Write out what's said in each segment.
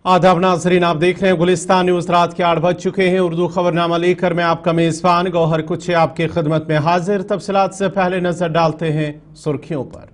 आदाब नाजरीन, आप देख रहे हैं गुलिस्तान न्यूज। रात के 8 बज चुके हैं। उर्दू खबरनामा लेकर मैं आपका मेजबान गौहर कुछ आपकी खिदमत में हाजिर। तफसीलात से पहले नजर डालते हैं सुर्खियों पर।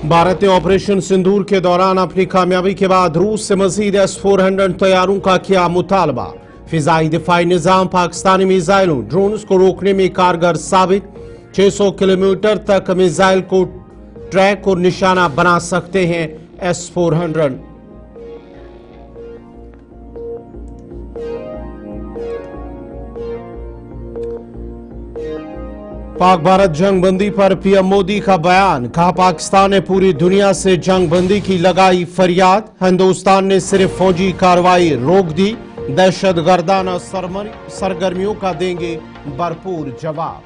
भारत ने ऑपरेशन सिंदूर के दौरान अपनी कामयाबी के बाद रूस से मजीद S-400 तैयारों का किया मुतालबा। फिजाई दिफाई निजाम पाकिस्तानी मिसाइलों ड्रोन्स को रोकने में कारगर साबित। 600 किलोमीटर तक मिसाइल को ट्रैक और निशाना बना सकते हैं S-400। पाक भारत जंग बंदी पर पीएम मोदी का बयान। कहा, पाकिस्तान ने पूरी दुनिया से जंग बंदी की लगाई फरियाद। हिंदुस्तान ने सिर्फ फौजी कार्रवाई रोक दी। दहशत गर्दाना सरगर्मियों का देंगे भरपूर जवाब।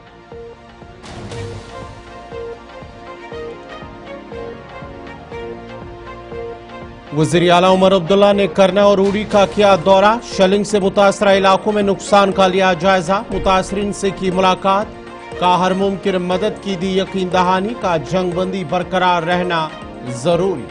वज़ीर आला उमर अब्दुल्ला ने करना और उड़ी का किया दौरा। शेलिंग से मुतासरा इलाकों में नुकसान का लिया जायजा। मुतासरीन से की मुलाकात। का हर मुमकिन मदद की दी यकीन दहानी। का जंग बंदी बरकरार रहना जरूरी।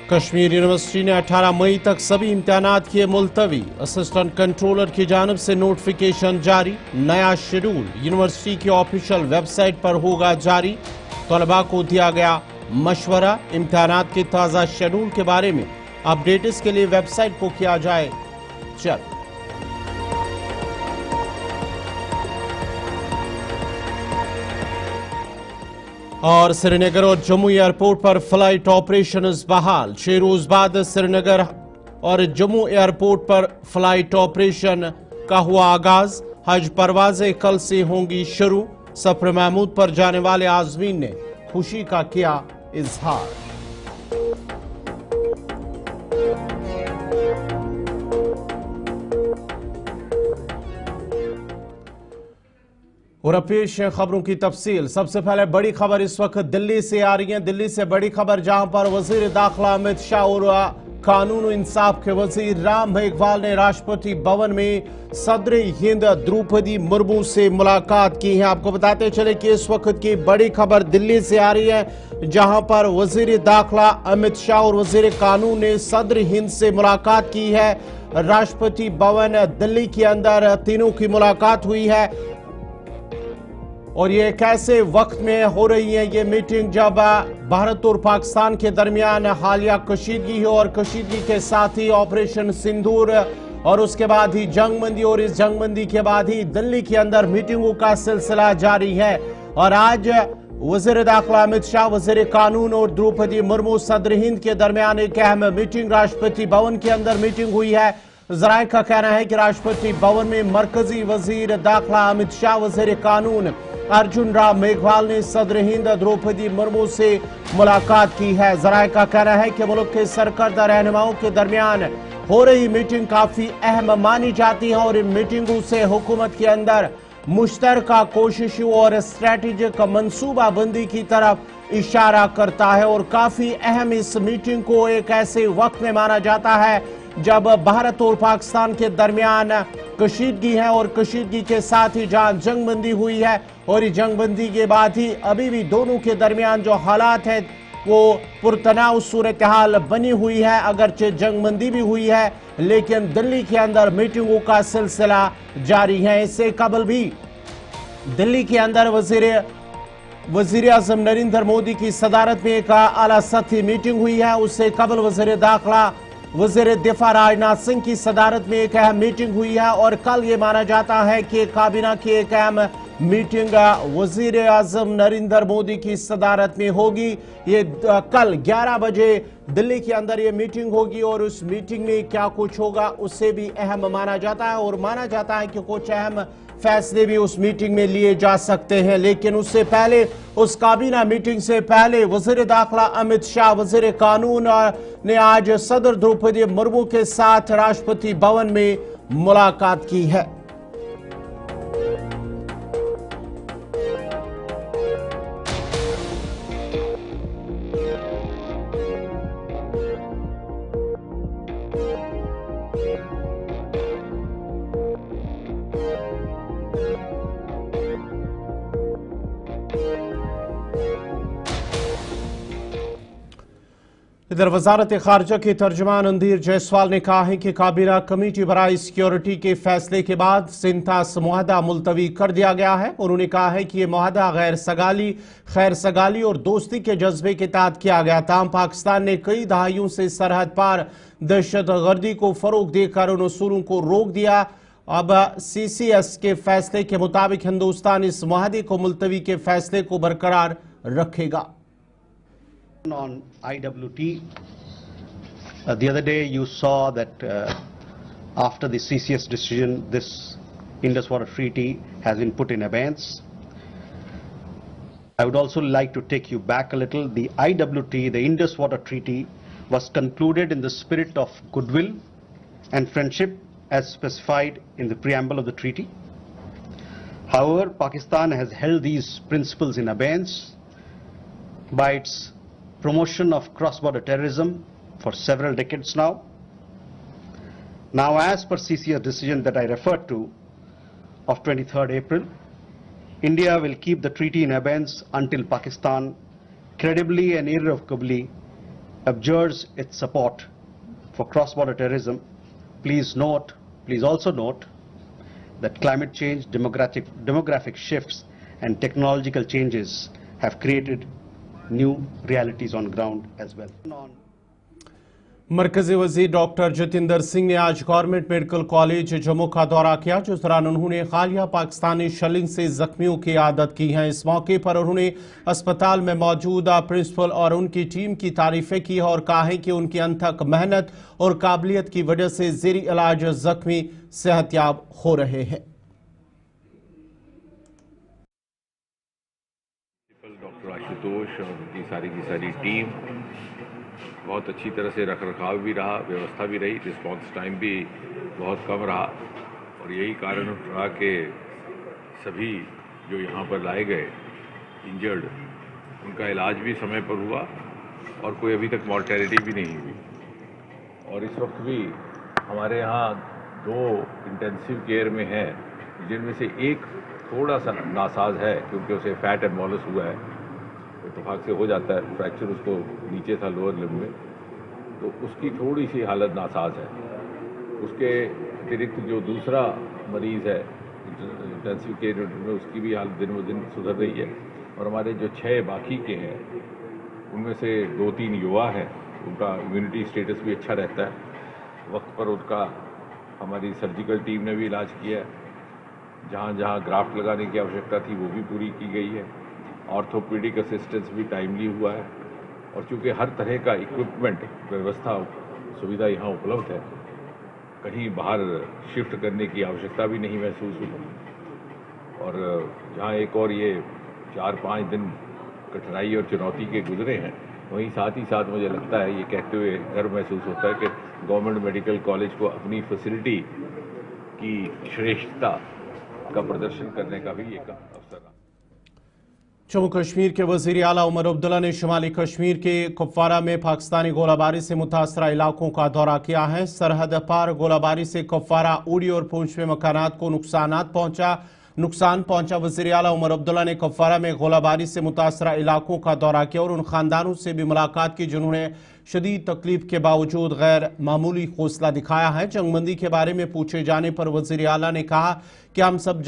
कश्मीर यूनिवर्सिटी ने 18 मई तक सभी इम्तिहानात किए मुलतवी। असिस्टेंट कंट्रोलर की जानिब से नोटिफिकेशन जारी। नया शेड्यूल यूनिवर्सिटी की ऑफिशियल वेबसाइट पर होगा जारी। तलबा को दिया गया मशवरा। इम्तिहानात के ताज़ा शेड्यूल के बारे में अपडेट्स के लिए वेबसाइट को किया जाए चेक। और श्रीनगर और जम्मू एयरपोर्ट पर फ्लाइट ऑपरेशन बहाल। 6 रोज बाद श्रीनगर और जम्मू एयरपोर्ट पर फ्लाइट ऑपरेशन का हुआ आगाज। हज परवाजें कल से होंगी शुरू। सफर महमूद पर जाने वाले आज़मीन ने खुशी का किया इजहार। और पेश है खबरों की तफसील। सबसे पहले बड़ी खबर इस वक्त दिल्ली से आ रही है। दिल्ली से बड़ी खबर, जहां पर वजीर दाखिला अमित शाह और कानून इंसाफ के वजीर राम मेघवाल ने राष्ट्रपति भवन में सदर हिंद द्रौपदी मुर्मू से मुलाकात की है। आपको बताते चले कि इस वक्त की बड़ी खबर दिल्ली से आ रही है, जहां पर वजीर दाखिला अमित शाह और वजीर कानून ने सदर हिंद से मुलाकात की है। राष्ट्रपति भवन दिल्ली के अंदर तीनों की मुलाकात हुई है। और ये कैसे वक्त में हो रही है ये मीटिंग, जब भारत और पाकिस्तान के दरमियान हालिया कशीदगी है और कशीदगी के साथ ही ऑपरेशन सिंदूर और उसके बाद ही जंगबंदी, और इस जंगबंदी के बाद ही दिल्ली के अंदर मीटिंगों का सिलसिला जारी है। और आज वज़ीर दाखिला अमित शाह, वज़ीर कानून और द्रौपदी मुर्मू सदर हिंद के दरमियान एक अहम मीटिंग राष्ट्रपति भवन के अंदर मीटिंग हुई है। जराये का कहना है कि राष्ट्रपति भवन में मरकजी वजीर दाखिला अमित शाह, वज़ीर कानून अर्जुन राम मेघवाल ने सदर हिंद द्रौपदी मुर्मू से मुलाकात की है। जराये का कहना है कि मुल्क के सरकर्दा रहनुमाओं के दरमियान हो रही मीटिंग काफी अहम मानी जाती है और इन मीटिंगों से हुकूमत के अंदर मुश्तरका कोशिशों और स्ट्रेटेजिक मंसूबा बंदी की तरफ इशारा करता है। और काफी अहम इस मीटिंग को एक ऐसे वक्त में माना जाता है जब भारत और पाकिस्तान के दरमियान कशीदगी है और कशीदगी के साथ ही जहां जंगबंदी हुई है और इस जंगबंदी के बाद ही अभी भी दोनों के दरमियान जो हालात है वो पुरतनाव सूरत हाल बनी हुई है। अगरचे जंगबंदी भी हुई है लेकिन दिल्ली के अंदर मीटिंगों का सिलसिला जारी है। इससे कबल भी दिल्ली के अंदर वजीर आजम नरेंद्र मोदी की सदारत में एक आला सतही मीटिंग हुई है। उससे कबल वजीर दाखिला वजीर दिफा राजनाथ सिंह की सदारत में एक अहम मीटिंग हुई है। और कल ये माना जाता है कि काबीना की एक अहम मीटिंग वजीर आजम नरेंद्र मोदी की सदारत में होगी। ये कल 11 बजे दिल्ली के अंदर ये मीटिंग होगी और उस मीटिंग में क्या कुछ होगा उससे भी अहम माना जाता है। और माना जाता है कि कुछ अहम फैसले भी उस मीटिंग में लिए जा सकते हैं। लेकिन उससे पहले, उस काबीना मीटिंग से पहले वज़ीर दाखिला अमित शाह, वज़ीर कानून ने आज सदर द्रौपदी मुर्मू के साथ राष्ट्रपति भवन में मुलाकात की है। इधर वजारत खारजा के तर्जुमान अंधीर जायसवाल ने कहा है कि काबीना कमेटी बराए सिक्योरिटी के फैसले के बाद सिंतास मुआहदा मुलतवी कर दिया गया है। उन्होंने कहा है कि यह मुआहदा खैर सगाली और दोस्ती के जज्बे के तहत किया गया था। पाकिस्तान ने कई दहाइयों से सरहद पार दहशत गर्दी को फरोग देकर उन उसूलों को रोक दिया। अब CCS के फैसले के मुताबिक हिंदुस्तान इस मुआहदे को मुलतवी के फैसले को बरकरार रखेगा। On IWT, the other day you saw that after the CCS decision, this Indus Water Treaty has been put in abeyance. I would also like to take you back a little. The IWT, the Indus Water Treaty, was concluded in the spirit of goodwill and friendship as specified in the preamble of the treaty. However, Pakistan has held these principles in abeyance by its promotion of cross-border terrorism for several decades now. Now, as per CCS decision that I referred to of 23rd April, India will keep the treaty in abeyance until Pakistan credibly and irrevocably abjures its support for cross-border terrorism. Please also note that climate change, demographic shifts and technological changes have created new realities on ground as well. मरकजी वजीर doctor Jitendra Singh ने आज government medical college Jammu का दौरा किया, जिस दौरान उन्होंने हालिया पाकिस्तानी शेलिंग से जख्मियों की आदत की है। इस मौके पर उन्होंने अस्पताल में मौजूद प्रिंसिपल और उनकी टीम की तारीफें की और कहा है कि उनकी अनथक मेहनत और काबिलियत की वजह से जेरी इलाज जख्मी सेहतयाब हो रहे हैं। डॉक्टर आशुतोष और उनकी सारी टीम बहुत अच्छी तरह से रखरखाव भी रहा, व्यवस्था भी रही, रिस्पांस टाइम भी बहुत कम रहा और यही कारण रहा कि सभी जो यहाँ पर लाए गए इंजर्ड, उनका इलाज भी समय पर हुआ और कोई अभी तक मॉर्टेलिटी भी नहीं हुई। और इस वक्त भी हमारे यहाँ 2 इंटेंसिव केयर में हैं, जिनमें से एक थोड़ा सा नासाज है क्योंकि उसे फैट एमोलस हुआ है, इत्तेफाक से हो जाता है, फ्रैक्चर उसको नीचे था लोअर लिम्ब में, तो उसकी थोड़ी सी हालत नासाज है। उसके अतिरिक्त जो दूसरा मरीज़ है इंटेंसिव केयर यूनिट में, उसकी भी हालत दिन ब दिन सुधर रही है। और हमारे जो 6 बाकी के हैं उनमें से 2-3 युवा हैं, उनका इम्यूनिटी स्टेटस भी अच्छा रहता है। वक्त पर उनका हमारी सर्जिकल टीम ने भी इलाज किया है। जहाँ जहाँ ग्राफ्ट लगाने की आवश्यकता थी वो भी पूरी की गई है। ऑर्थोपेडिक असिस्टेंस भी टाइमली हुआ है और चूँकि हर तरह का इक्विपमेंट व्यवस्था सुविधा यहाँ उपलब्ध है, कहीं बाहर शिफ्ट करने की आवश्यकता भी नहीं महसूस हुई। और जहाँ एक और ये 4-5 दिन कठिनाई और चुनौती के गुजरे हैं, वहीं साथ ही साथ मुझे लगता है, ये कहते हुए गर्व महसूस होता है कि गवर्नमेंट मेडिकल कॉलेज को अपनी फैसिलिटी की श्रेष्ठता का प्रदर्शन करने का भी एक अवसर रहा। जम्मू कश्मीर के वजीर आला उमर अब्दुल्ला ने शुमाली कश्मीर के कुपवारा में पाकिस्तानी गोलाबारी से मुतासरा इलाकों का दौरा किया है। सरहद पार गोलाबारी से कुपवारा, उड़ी और पूंछ में मकानात को नुकसान पहुंचा। वजीर आला उमर अब्दुल्ला ने कुपवारा में गोलाबारी से मुतासरा इलाकों का दौरा किया और उन खानदानों से भी मुलाकात की जिन्होंने शदीद तकलीफ के बावजूद गैर मामूली हौसला दिखाया है। जंगबंदी के बारे में पूछे जाने पर वजीर आला ने कहा कि हम सब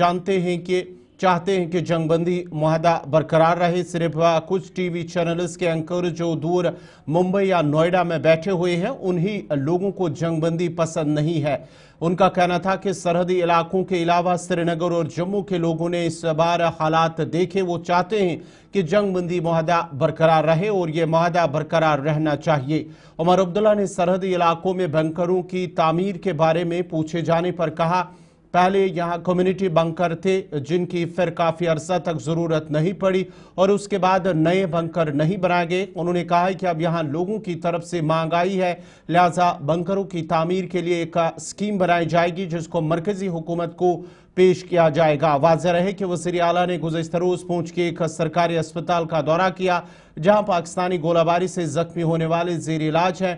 चाहते हैं कि जंगबंदी मुआहदा बरकरार रहे। सिर्फ कुछ टीवी चैनल्स के एंकर जो दूर मुंबई या नोएडा में बैठे हुए हैं, उन्हीं लोगों को जंगबंदी पसंद नहीं है। उनका कहना था कि सरहदी इलाकों के अलावा श्रीनगर और जम्मू के लोगों ने इस बार हालात देखे, वो चाहते हैं कि जंगबंदी मुआहदा बरकरार रहे और ये मुआहदा बरकरार रहना चाहिए। उमर अब्दुल्ला ने सरहदी इलाकों में बंकरों की तामीर के बारे में पूछे जाने पर कहा, पहले यहाँ कम्युनिटी बंकर थे जिनकी फिर काफ़ी अरसा तक ज़रूरत नहीं पड़ी और उसके बाद नए बंकर नहीं बनाए गए। उन्होंने कहा कि अब यहाँ लोगों की तरफ से मांग आई है, लिहाजा बंकरों की तामीर के लिए एक स्कीम बनाई जाएगी जिसको मरकजी हुकूमत को पेश किया जाएगा। वाज़ेह रहे कि वज़ीर आला ने गुज़िश्ता रोज़ पूंछ के एक सरकारी अस्पताल का दौरा किया जहाँ पाकिस्तानी गोलाबारी से ज़ख्मी होने वाले ज़ेर इलाज हैं।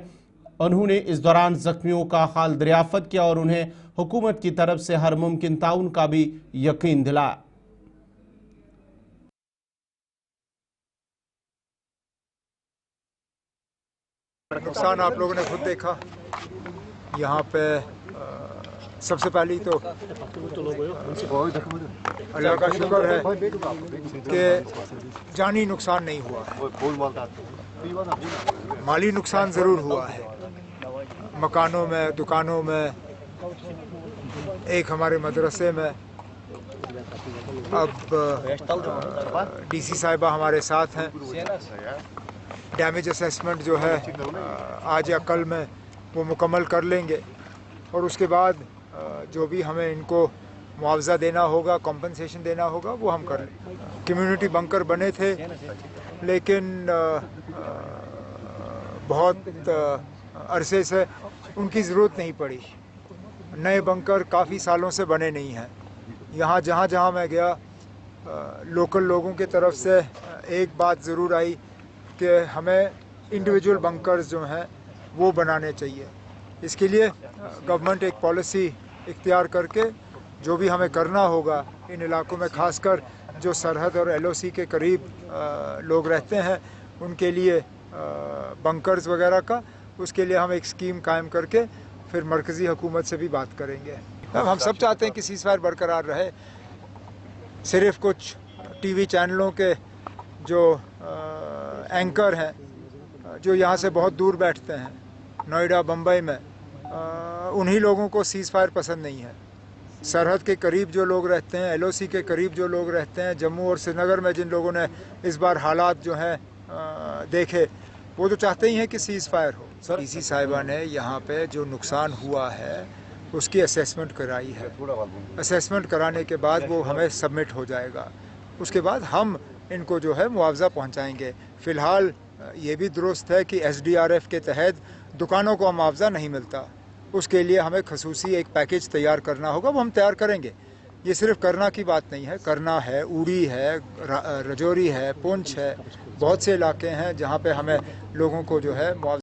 उन्होंने इस दौरान जख्मियों का हाल दरियाफ्त किया और उन्हें हुकूमत की तरफ से हर मुमकिन ताउन का भी यकीन दिलाया। नुकसान आप लोगों ने खुद देखा। यहाँ पे सबसे पहली तो अल्लाह का शुक्र है कि जानी नुकसान नहीं हुआ है, माली नुकसान ज़रूर हुआ है। मकानों में, दुकानों में, एक हमारे मदरसे में। अब डीसी साहिबा हमारे साथ हैं। डैमेज असेसमेंट जो है आज या कल में वो मुकम्मल कर लेंगे और उसके बाद जो भी हमें इनको मुआवजा देना होगा, कॉम्पनसेशन देना होगा, वो हम कर लेंगे। कम्युनिटी बंकर बने थे लेकिन बहुत अरसे से उनकी ज़रूरत नहीं पड़ी। नए बंकर काफ़ी सालों से बने नहीं हैं। यहाँ जहाँ मैं गया लोकल लोगों की तरफ से एक बात ज़रूर आई कि हमें इंडिविजुअल बंकर्स जो हैं वो बनाने चाहिए। इसके लिए गवर्नमेंट एक पॉलिसी इख्तियार करके जो भी हमें करना होगा इन इलाकों में, खासकर जो सरहद और LOC के करीब लोग रहते हैं उनके लिए बंकर्स वगैरह का, उसके लिए हम एक स्कीम कायम करके फिर मरकज़ी हुकूमत से भी बात करेंगे। हम सब चाहते हैं कि सीज़फायर बरकरार रहे। सिर्फ कुछ TV चैनलों के जो एंकर हैं जो यहाँ से बहुत दूर बैठते हैं, नोएडा, बम्बई में, उन्हीं लोगों को सीज़फायर पसंद नहीं है। सरहद के करीब जो लोग रहते हैं, LOC के करीब जो लोग रहते हैं, जम्मू और श्रीनगर में जिन लोगों ने इस बार हालात जो हैं देखे, वो तो चाहते ही हैं कि सीज़फायर हो। डीसी साहिबा ने यहाँ पे जो नुकसान हुआ है उसकी असेसमेंट कराई है। असेसमेंट कराने के बाद वो हमें सबमिट हो जाएगा। उसके बाद हम इनको जो है मुआवजा पहुँचाएँगे। फ़िलहाल ये भी दुरुस्त है कि SDRF के तहत दुकानों को मुआवजा नहीं मिलता। उसके लिए हमें खसूसी एक पैकेज तैयार करना होगा, वो हम तैयार करेंगे। ये सिर्फ करना की बात नहीं है, करना है। उड़ी है, रजौरी है, पुंछ है, बहुत से इलाके हैं जहाँ पे हमें लोगों को जो है मुआवजा।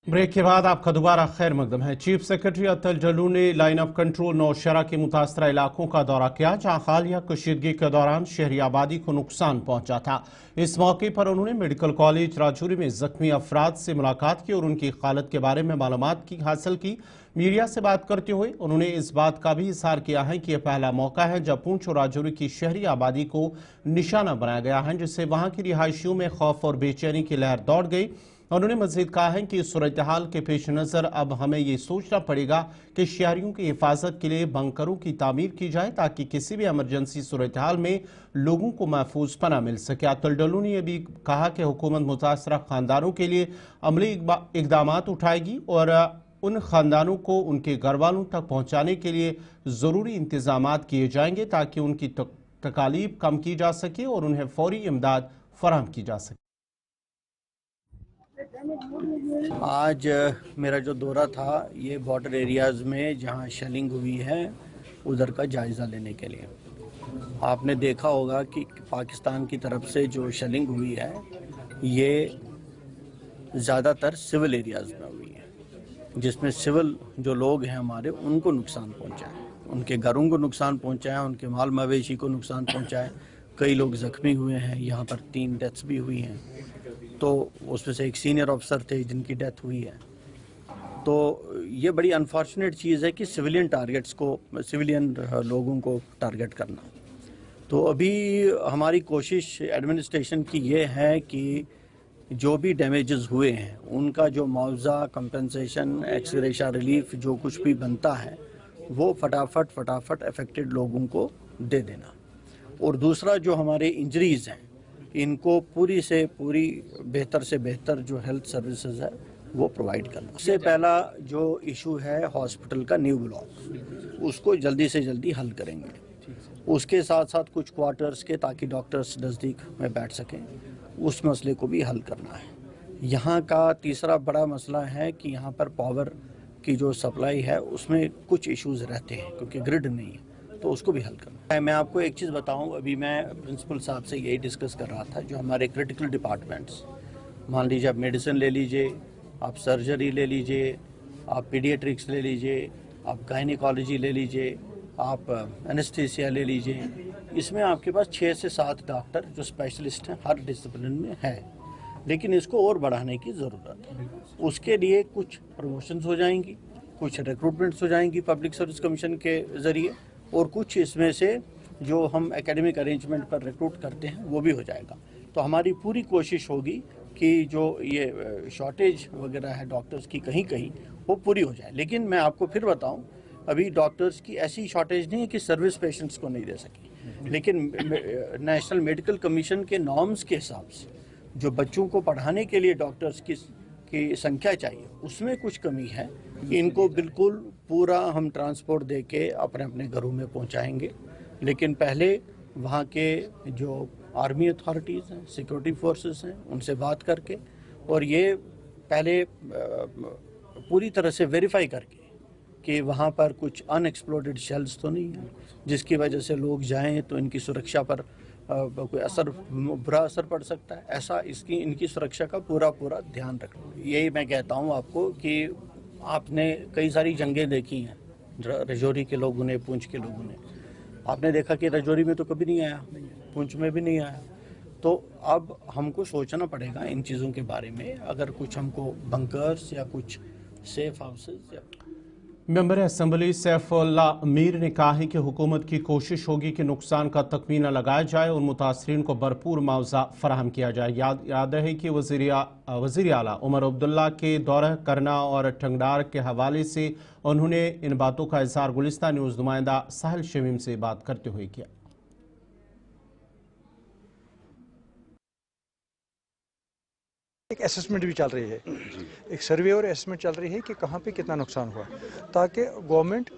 ब्रेक के बाद आपका दोबारा खैर मकदम है। चीफ सेक्रेटरी अतुल जल्लू ने लाइन ऑफ कंट्रोल नौशहरा के मुतासरा इलाकों का दौरा किया जहां हालिया कशीदगी के दौरान शहरी आबादी को नुकसान पहुंचा था। इस मौके पर उन्होंने मेडिकल कॉलेज राजौरी में जख्मी अफराद से मुलाकात की और उनकी हालत के बारे में मालूमात हासिल की। मीडिया से बात करते हुए उन्होंने इस बात का भी इज़हार किया है कि यह पहला मौका है जब पुंछ और राजौरी की शहरी आबादी को निशाना बनाया गया है, जिससे वहां की रिहायशियों में खौफ और बेचैनी की लहर दौड़ गई। उन्होंने मजीद कहा है कि इस सूरत हाल के पेश नज़र अब हमें ये सोचना पड़ेगा कि शहरियों की हिफाजत के लिए बंकरों की तामीर की जाए ताकि किसी भी एमरजेंसी सूरत हाल में लोगों को महफूज पनाह मिल सके। अतुल जल्लू ने यह भी कहा कि हुकूमत मुतासरा खानदानों के लिए अमली इकदाम उठाएगी और उन खानदानों को उनके घर वालों तक पहुँचाने के लिए ज़रूरी इंतजाम किए जाएंगे ताकि उनकी तकालीफ कम की जा सके और उन्हें फौरी इमदाद फराहम की जा सके। आज मेरा जो दौरा था ये बॉर्डर एरियाज़ में जहाँ शेलिंग हुई है उधर का जायज़ा लेने के लिए। आपने देखा होगा कि पाकिस्तान की तरफ से जो शेलिंग हुई है ये ज़्यादातर सिविल एरियाज़ में हुई है, जिसमें सिविल जो लोग हैं हमारे उनको नुकसान पहुंचा है, उनके घरों को नुकसान पहुंचा है, उनके माल मवेशी को नुकसान पहुंचा है। कई लोग ज़ख्मी हुए हैं, यहाँ पर 3 डेथ्स भी हुई हैं, तो उसमें से एक सीनियर अफसर थे जिनकी डेथ हुई है। तो ये बड़ी अनफॉर्चुनेट चीज़ है कि सिविलियन टारगेट्स को, सिविलियन लोगों को टारगेट करना। तो अभी हमारी कोशिश एडमिनिस्ट्रेशन की ये है कि जो भी डैमेजेस हुए हैं उनका जो मुआवजा, कंपनसेशन, एक्स-ग्रेशिया रिलीफ जो कुछ भी बनता है वो फटाफट अफेक्टेड लोगों को दे देना। और दूसरा जो हमारे इंजरीज़ हैं इनको पूरी से पूरी बेहतर से बेहतर जो हेल्थ सर्विसेज है वो प्रोवाइड करना। उससे पहला जो इशू है हॉस्पिटल का न्यू ब्लॉक, उसको जल्दी से जल्दी हल करेंगे। उसके साथ साथ कुछ क्वार्टर्स के, ताकि डॉक्टर्स नज़दीक में बैठ सकें, उस मसले को भी हल करना है। यहाँ का तीसरा बड़ा मसला है कि यहाँ पर पावर की जो सप्लाई है उसमें कुछ इश्यूज़ रहते हैं क्योंकि ग्रिड नहीं है, तो उसको भी हल करना है। मैं आपको एक चीज़ बताऊं, अभी मैं प्रिंसिपल साहब से यही डिस्कस कर रहा था, जो हमारे क्रिटिकल डिपार्टमेंट्स, मान लीजिए आप मेडिसिन ले लीजिए, आप सर्जरी ले लीजिए, आप पीडियाट्रिक्स ले लीजिए, आप गायनिकोलॉजी ले लीजिए, आप एनेस्थीसिया ले लीजिए, इसमें आपके पास 6 से 7 डॉक्टर जो स्पेशलिस्ट हैं हर डिसिप्लिन में है। لیکن اس کو اور بڑھانے کی ضرورت ہے. اس کے لیے کچھ پروموشنز ہو جائیں گی, کچھ ریکروٹمنٹس ہو جائیں گی پبلک سروس کمیشن کے ذریعے, اور کچھ اس میں سے جو ہم اکیڈمک ارینجمنٹ پر ریکروٹ کرتے ہیں وہ بھی ہو جائے گا. تو ہماری پوری کوشش ہوگی کہ جو یہ شارٹیج وغیرہ ہے ڈاکٹرز کی کہیں کہیں وہ پوری ہو جائے. لیکن میں آپ کو پھر بتاؤں, ابھی ڈاکٹرز کی ایسی شارٹیج نہیں ہے کہ سروس پیشنٹس کو نہیں دے سکی, لیکن نیشنل میڈیکل کمیشن کے نارمز کے حساب سے جو بچوں کو پڑھانے کے لیے ڈاکٹرز کی سنکھیا چاہیے اس میں کچھ کمی ہے. ان کو بالکل پورا ہم ٹرانسپورٹ دے کے اپنے اپنے گھروں میں پہنچائیں گے, لیکن پہلے وہاں کے جو آرمی اتھارٹیز ہیں, سیکورٹی فورسز ہیں, ان سے بات کر کے اور یہ پہلے پوری طرح سے ویریفائی کر کے کہ وہاں پر کچھ ان ایکسپلوڈڈ شیلز تو نہیں ہیں جس کی وجہ سے لوگ جائیں تو ان کی سرکشا پر کوئی برا اثر پڑ سکتا ہے. ایسا ان کی سرکشا کا پورا دھیان رکھنا. یہی میں کہتا ہوں آپ کو کہ آپ نے کئی ساری جنگیں دیکھی ہیں, رجوری کے لوگوں نے, پونچھ کے لوگوں نے. آپ نے دیکھا کہ رجوری میں تو کبھی نہیں آیا, پونچھ میں بھی نہیں آیا. تو اب ہم کو سوچنا پڑے گا ان چیزوں کے بارے میں, اگر کچھ ہم کو بنکرز یا کچھ سیف ہاؤسز یا ممبر اسمبلی سیف اللہ میر نے کہا ہے کہ حکومت کی کوشش ہوگی کہ نقصان کا تخمینہ لگایا جائے اور متاثرین کو بھرپور معاوضہ فراہم کیا جائے. یاد ہے کہ وزیر اعلیٰ عمر عبداللہ کے دورہ کرنا اور ٹھنگڈار کے حوالے سے انہوں نے ان باتوں کا اظہار گلستان نیوز نمائندہ ساحل شمیم سے بات کرتے ہوئے کیا. ایک اسسمنٹ بھی چل رہی ہے, ایک سروے اور اسسمنٹ چل رہی ہے کہ کہاں پہ کتنا نقصان ہوا, تاکہ گورنمنٹ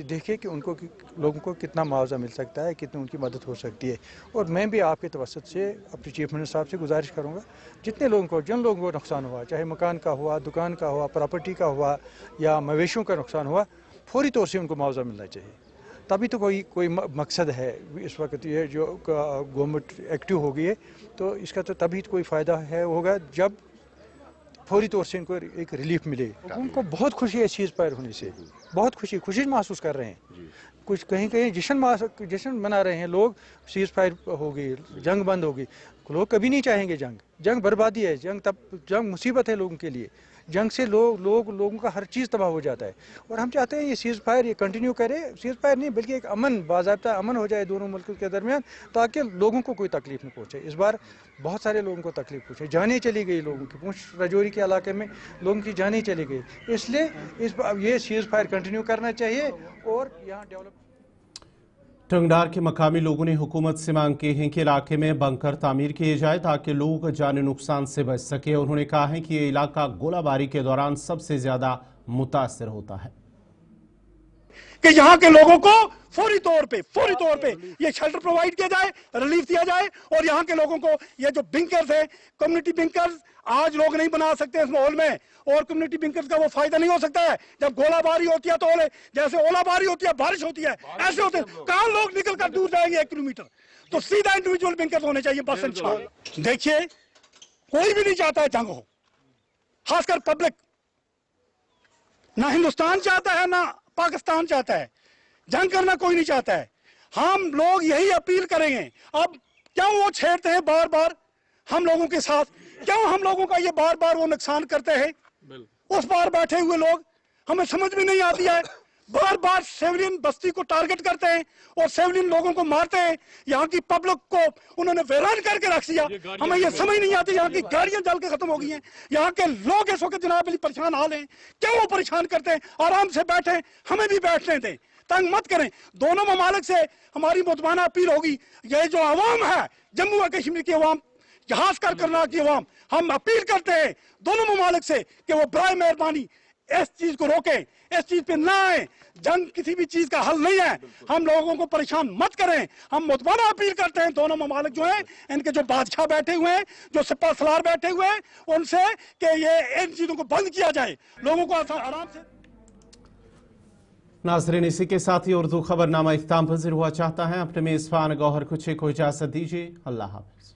دیکھے کہ ان کو لوگوں کو کتنا معاوضہ مل سکتا ہے, کتنی ان کی مدد ہو سکتی ہے. اور میں بھی آپ کے توسط سے اپنے چیف منسٹر صاحب سے گزارش کروں گا, جن لوگوں کو نقصان ہوا, چاہے مکان کا ہوا, دکان کا ہوا, پراپرٹی کا ہوا یا مویشیوں کا نقصان ہوا, فوری طور سے ان کو معاوضہ ملنا چاہیے. تبھی تو کوئی مقصد ہے. اس وقت یہ جو گورنمنٹ ایکٹیو ہو گئی ہے تو اس کا تو تبھی کوئی فائدہ ہوگا جب فوری طور سے ان کو ایک ریلیف ملے. ان کو بہت خوشی ہے اس چیز پر ہونے سے, بہت خوشی محسوس کر رہے ہیں. کچھ کہیں جشن منا رہے ہیں لوگ, سیز فائر ہو گئی, جنگ بند ہو گئی. لوگ کبھی نہیں چاہیں گے جنگ بربادی ہے, جنگ مصیبت ہے لوگوں کے لیے. جنگ سے لوگوں کا ہر چیز تباہ ہو جاتا ہے. اور ہم چاہتے ہیں یہ سیز فائر یہ کنٹینیو کرے, سیز فائر نہیں بلکہ ایک باضابطہ امن ہو جائے دونوں ملکوں کے درمیان, تاکہ لوگوں کو کوئی تکلیف نہ پہنچے. اس بار بہت سارے لوگوں کو تکلیف پہنچے, جانیں چلی گئی لوگوں کی, پونچھ رجوری کے علاقے میں لوگوں کی جانیں چلی گئی. اس لیے یہ سیز فائر کنٹینیو کرنا چاہیے اور یہاں ڈیولپ. ٹنگڈار کے مقامی لوگوں نے حکومت سے مانگ کی ہے کہ علاقے میں بنکر تعمیر کیے جائے تاکہ لوگ جانی نقصان سے بچ سکے. انہوں نے کہا ہے کہ یہ علاقہ گولہ باری کے دوران سب سے زیادہ متاثر ہوتا ہے کہ یہاں کے لوگوں کو فوری طور پہ یہ شیلٹر پرووائڈ کیا جائے, ریلیف دیا جائے. اور یہاں کے لوگوں کو یہ جو بنکرز ہیں, کمیونٹی بنکرز آج لوگ نہیں بنا سکتے اس ماحول میں, اور کمیونٹی بنکرز کا وہ فائدہ نہیں ہو سکتا ہے جب گولہ باری ہوتی ہے. تو جیسے اولا باری ہوتی ہے, بارش ہوتی ہے, ایسے ہوتے ہیں کہاں لوگ نکل کر دور جائیں گے 1 کلومیٹر. تو سیدھا انڈیویجول بنکرز ہونے چاہیے بس انشاءاللہ. دیکھیے کوئی بھی نہیں چاہتا ہے جنگ ہو, خاص کر پبلک. نہ ہندوستان چاہتا ہے نہ پاکستان چاہتا ہے, جنگ کرنا کوئی نہیں چاہتا ہے. ہم لوگ یہی اپیل کریں گے. اب کیوں وہ چھیڑتے ہیں بار بار ہم لوگوں کے ساتھ, کیوں ہم لوگوں کا یہ بار بار وہ نقصان کرتے ہیں. اس بار بیٹھے ہوئے لوگ, ہمیں سمجھ میں نہیں آتی ہے, بار بار سیولین بستی کو ٹارگٹ کرتے ہیں اور سیولین لوگوں کو مارتے ہیں. یہاں کی پبلک کو انہوں نے ویران کر کے رکھ دیا. ہمیں یہ سمجھ نہیں آتی, یہاں کی گاڑیاں جل کے ختم ہو گئی ہیں. یہاں کے لوگ اس وقت جناب علی پریشان حال ہیں. کیوں وہ پریشان کرتے ہیں؟ آرام سے بیٹھیں, ہمیں بھی بیٹھنے دیں, تنگ مت کریں. دونوں ممالک سے ہماری مدبانہ اپیل ہوگی. یہ جو عوام ہے جموں و کشمیر کی عوام, جہاز کرنا کی عوام, ہم اپیل کرتے ہیں دونوں ممالک سے کہ وہ برائے مہربانی اس چیز کو روکیں, اس چیز پہ نہ آئیں. جنگ کسی بھی چیز کا حل نہیں ہے. ہم لوگوں کو پریشان مت کریں. ہم مدبانہ اپیل کرتے ہیں دونوں ممالک جو ہیں, ان کے جو بادشاہ بیٹھے ہوئے ہیں, جو سپہ سالار بیٹھے ہوئے ہیں, ان سے کہ یہ ان چیزوں کو بند کیا جائے, لوگوں کو آرام سے. ناظرین, اسی کے ساتھ ہی اردو خبر نامہ اختتام پذیر ہوا چاہتا ہے. اپنے میزبان گوہر کچے کو اجازت دیجیے. اللہ حافظ.